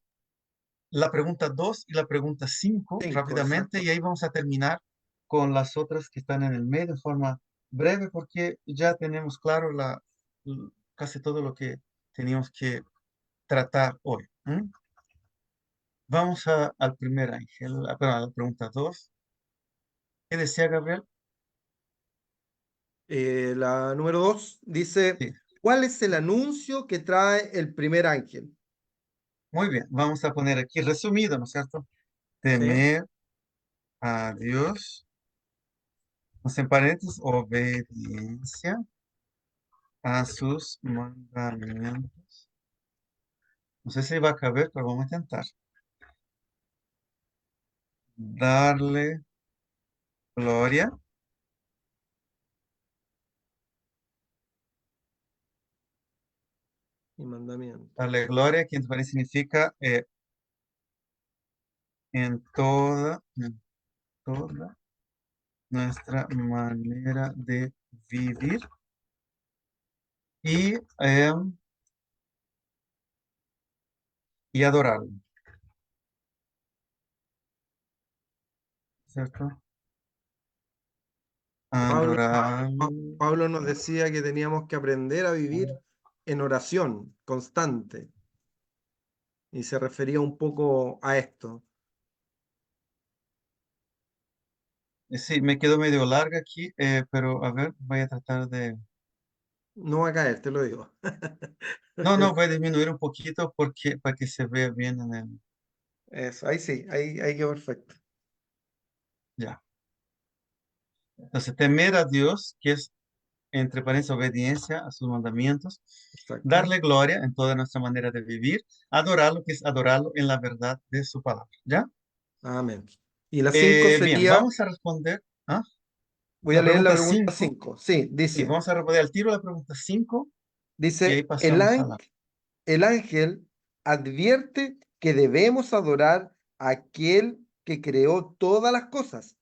la pregunta 2 y la pregunta 5 Cinco, rápidamente exacto. y ahí vamos a terminar con las otras que están en el medio de forma breve porque ya tenemos claro casi todo lo que teníamos que tratar hoy. ¿Mm? Vamos al primer ángel, perdón, a la pregunta 2. ¿Qué decía Gabriel? La número 2 dice, Sí, ¿cuál es el anuncio que trae el primer ángel? muy bien. Vamos a poner aquí resumido, ¿no es cierto? ¿Sí? Temer a Dios, en paréntesis, obediencia a sus mandamientos. No sé si va a caber, pero vamos a intentar. Darle gloria, Y mandamiento. darle gloria, que en español significa en toda nuestra manera de vivir y, y adorarlo, ¿cierto? Pablo, Adorarlo. Pablo nos decía que teníamos que aprender a vivir en oración constante y se refería un poco a esto. Sí, me quedó medio larga aquí, pero a ver, voy a tratar de... No va a caer, te lo digo. No, no, voy a disminuir un poquito porque, para que se vea bien en el... Eso, ahí sí, ahí quedó perfecto. Ya. Entonces, temer a Dios, que es, entre paréntesis, obediencia a sus mandamientos, Exacto. darle gloria en toda nuestra manera de vivir, adorarlo, que es adorarlo en la verdad de su palabra. ¿Ya? Amén. Y la 5 Bien, sería, vamos a responder. ¿Ah? voy a La leer la pregunta pregunta 5. 5. Sí, Sí, dice, vamos a responder al tiro la pregunta 5 y ahí dice, pasamos a la... el ángel advierte que debemos adorar a aquel que creó todas las cosas.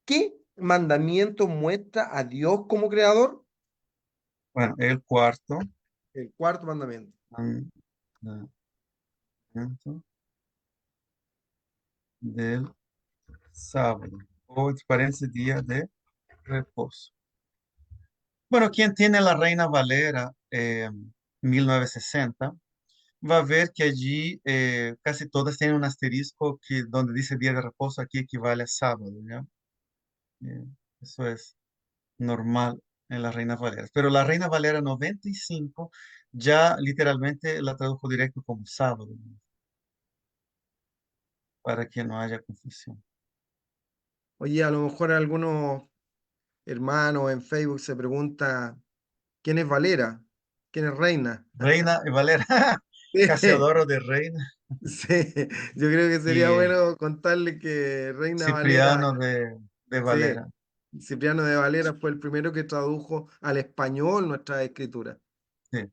¿Qué mandamiento muestra a Dios como creador? Bueno, el cuarto El cuarto mandamiento. mandamiento del sábado, o entre paréntesis, día de reposo. Bueno, quien tiene la Reina Valera 1960 va a ver que allí casi todas tienen un asterisco que, donde dice día de reposo, aquí equivale a sábado, ¿ya? Eh, Eso es normal en las Reinas Valeras. Pero la Reina Valera 95 ya literalmente la tradujo directo como sábado, ¿no? Para que no haya confusión. Oye, a lo mejor algunos hermanos en Facebook se pregunta, ¿quién es Valera? ¿Quién es Reina? Reina Valera, Casiodoro de Reina Sí, yo creo que sería y bueno contarle que Reina Valera, Cipriano de sí, Valera. Cipriano de Valera fue el primero que tradujo al español nuestra escritura, Sí.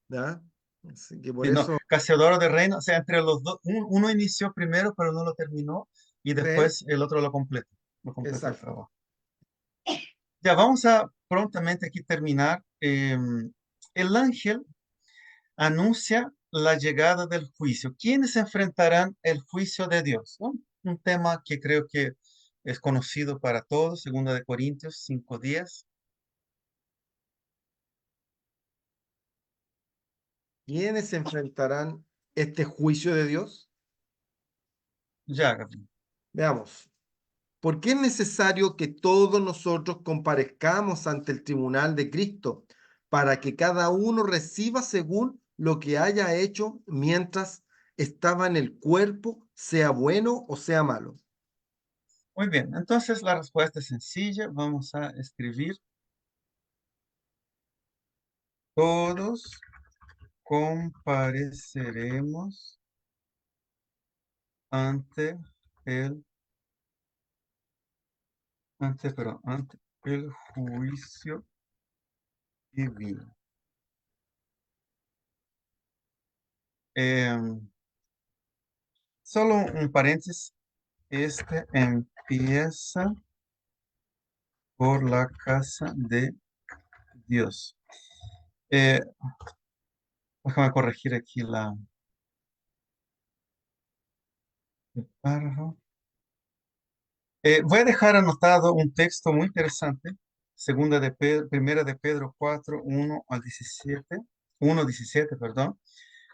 ¿ya? Así que por Sí, no, eso, Casiodoro de Reina, o sea, entre los dos, uno inició primero, pero no lo terminó, y sí, después el otro lo completó el exacto. trabajo. Ya vamos a prontamente aquí terminar. El ángel anuncia la llegada del juicio. ¿Quiénes enfrentarán el juicio de Dios? ¿No? Un tema que creo que es conocido para todos, segunda de Corintios 5:10. ¿Quiénes enfrentarán este juicio de Dios? Ya, Gabriel. Veamos. ¿Por qué es necesario que todos nosotros comparezcamos ante el tribunal de Cristo para que cada uno reciba según lo que haya hecho mientras estaba en el cuerpo, sea bueno o sea malo? Muy bien, entonces la respuesta es sencilla. Vamos a escribir: todos compareceremos ante el, ante el juicio divino. Em, Solo un paréntesis, este empieza por la casa de Dios. Eh, Déjame corregir aquí el párrafo. Voy a dejar anotado un texto muy interesante, primera de Pedro 4, 1 al 17, 1:17, perdón,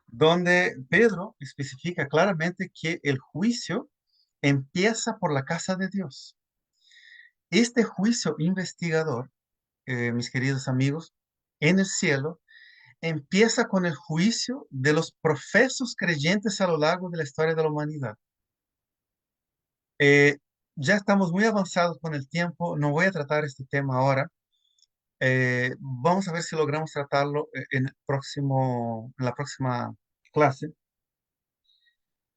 donde Pedro especifica claramente que el juicio empieza por la casa de Dios. Este juicio investigador, mis queridos amigos, en el cielo, empieza con el juicio de los profesos creyentes a lo largo de la historia de la humanidad. Eh, ya estamos muy avanzados con el tiempo, no voy a tratar este tema ahora. Vamos a ver si logramos tratarlo en la próxima clase,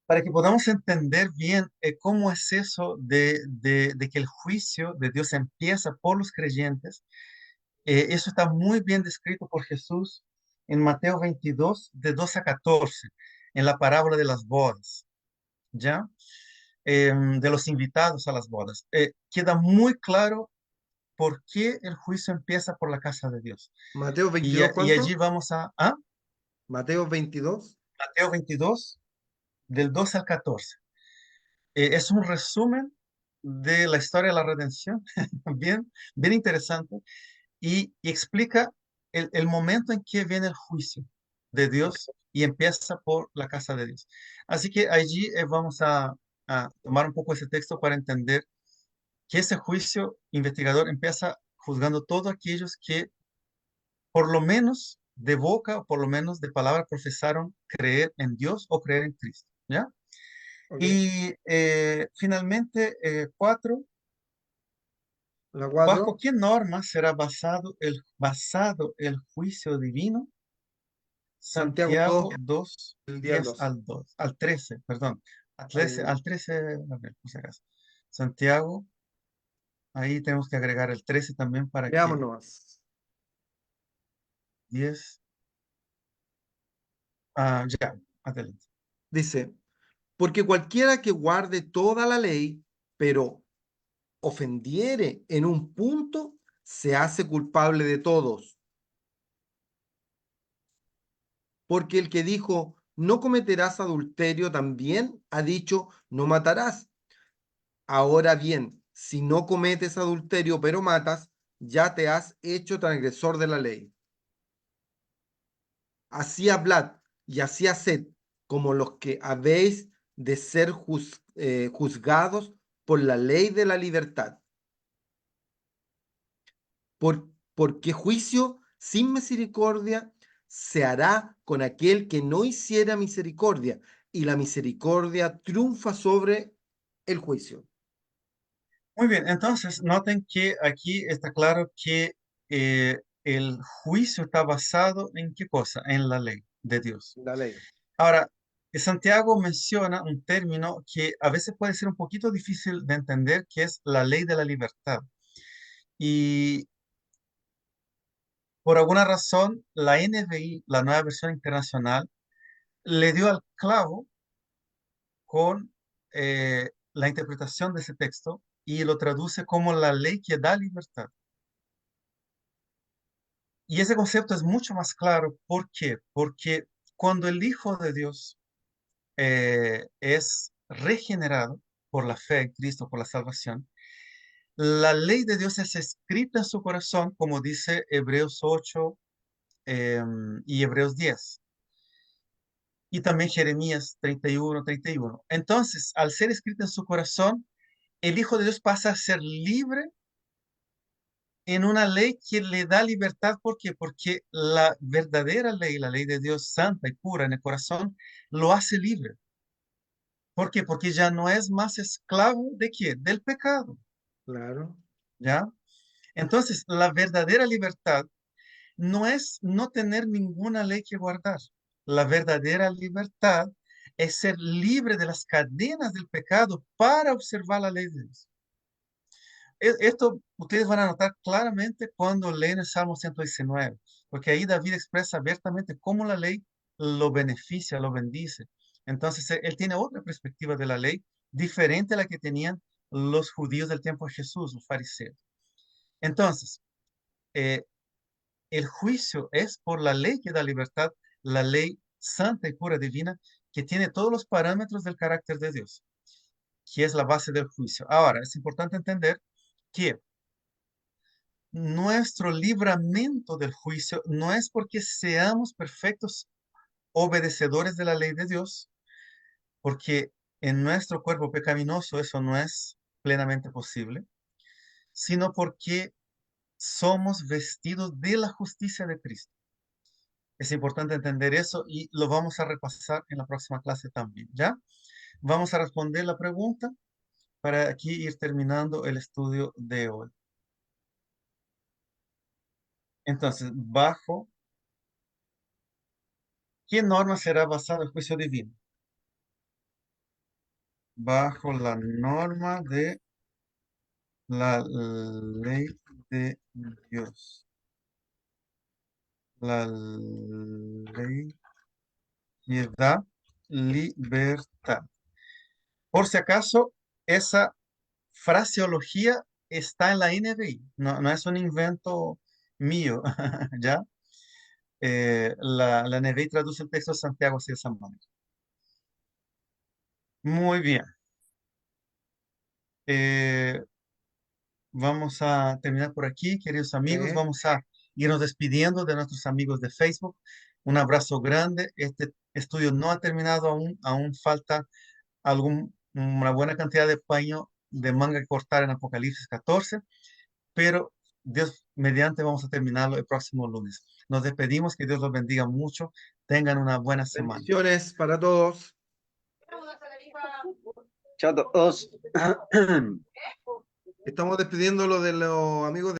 para que podamos entender bien cómo es eso de que el juicio de Dios empieza por los creyentes. Eso está muy bien descrito por Jesús en Mateo 22, de 2 a 14, en la parábola de las bodas, ¿ya? De los invitados a las bodas. Queda muy claro por qué el juicio empieza por la casa de Dios. Mateo Y, 22, y allí ¿cuánto? vamos a Mateo 22. Mateo 22, del 2 al 14. Es un resumen de la historia de la redención, bien, bien interesante, y explica el momento en que viene el juicio de Dios y empieza por la casa de Dios. Así que allí vamos a tomar un poco ese texto para entender que ese juicio investigador empieza juzgando todos aquellos que por lo menos de boca o por lo menos de palabra profesaron creer en Dios o creer en Cristo, ¿ya? Ok. Y finalmente, cuatro, La ¿bajo 4, qué norma será basado el juicio divino? Santiago 2, Santiago 2 el día 10 2. al 2 al 13 perdón, Al, al 13 a ver, por si acaso. Santiago, ahí tenemos que agregar el 13 también para veamos que nomás. 10, ya, adelante. Dice, porque cualquiera que guarde toda la ley, pero ofendiere en un punto, se hace culpable de todos. Porque el que dijo, no cometerás adulterio, también ha dicho, no matarás. Ahora bien, si no cometes adulterio, pero matas, ya te has hecho transgresor de la ley. Así hablad y así haced, como los que habéis de ser juzgados por la ley de la libertad. Porque juicio sin misericordia se hará con aquel que no hiciera misericordia, y la misericordia triunfa sobre el juicio. Muy bien, entonces noten que aquí está claro que el juicio está basado en qué cosa, en la ley de Dios. La ley. Ahora, Santiago menciona un término que a veces puede ser un poquito difícil de entender, que es la ley de la libertad. Y por alguna razón, la NBI, la nueva versión internacional, le dio al clavo con la interpretación de ese texto y lo traduce como la ley que da libertad. Y ese concepto es mucho más claro. ¿Por qué? Porque cuando el Hijo de Dios es regenerado por la fe en Cristo, por la salvación, la ley de Dios es escrita en su corazón, como dice Hebreos 8 y Hebreos 10. Y también Jeremías 31:31. Entonces, al ser escrita en su corazón, el Hijo de Dios pasa a ser libre en una ley que le da libertad. ¿Por qué? Porque la verdadera ley, la ley de Dios santa y pura en el corazón, lo hace libre. ¿Por qué? Porque ya no es más esclavo de qué? Del pecado, Claro, ¿ya? Entonces, la verdadera libertad no es no tener ninguna ley que guardar. La verdadera libertad es ser libre de las cadenas del pecado para observar la ley de Dios. Esto ustedes van a notar claramente cuando leen el Salmo 119, porque ahí David expresa abiertamente cómo la ley lo beneficia, lo bendice. Entonces, él tiene otra perspectiva de la ley, diferente a la que tenían los judíos del tiempo de Jesús, los fariseos. Entonces, eh, el juicio es por la ley que da libertad, la ley santa y pura divina, que tiene todos los parámetros del carácter de Dios, que es la base del juicio. Ahora, es importante entender que nuestro libramiento del juicio no es porque seamos perfectos obedecedores de la ley de Dios, porque en nuestro cuerpo pecaminoso eso no es plenamente posible, sino porque somos vestidos de la justicia de Cristo. Es importante entender eso y lo vamos a repasar en la próxima clase también, ¿ya? Vamos a responder la pregunta para aquí ir terminando el estudio de hoy. Entonces, ¿bajo qué norma será basado el juicio divino? Bajo la norma de la ley de Dios. La ley que da libertad. Por si acaso, esa fraseología está en la NBI, no, no es un invento mío, ¿ya? La NBI traduce el texto de Santiago así de esa manera. Muy bien. Eh, Vamos a terminar por aquí, queridos amigos. sí. Vamos a irnos despidiendo de nuestros amigos de Facebook. Un abrazo grande. Este estudio no ha terminado aún. Aún falta una buena cantidad de de manga que cortar en Apocalipsis 14, pero Dios mediante vamos a terminarlo el próximo lunes. Nos despedimos, que Dios los bendiga mucho, tengan una buena semana. Bendiciones para todos. Chao a todos. Estamos despidiéndolo de los amigos de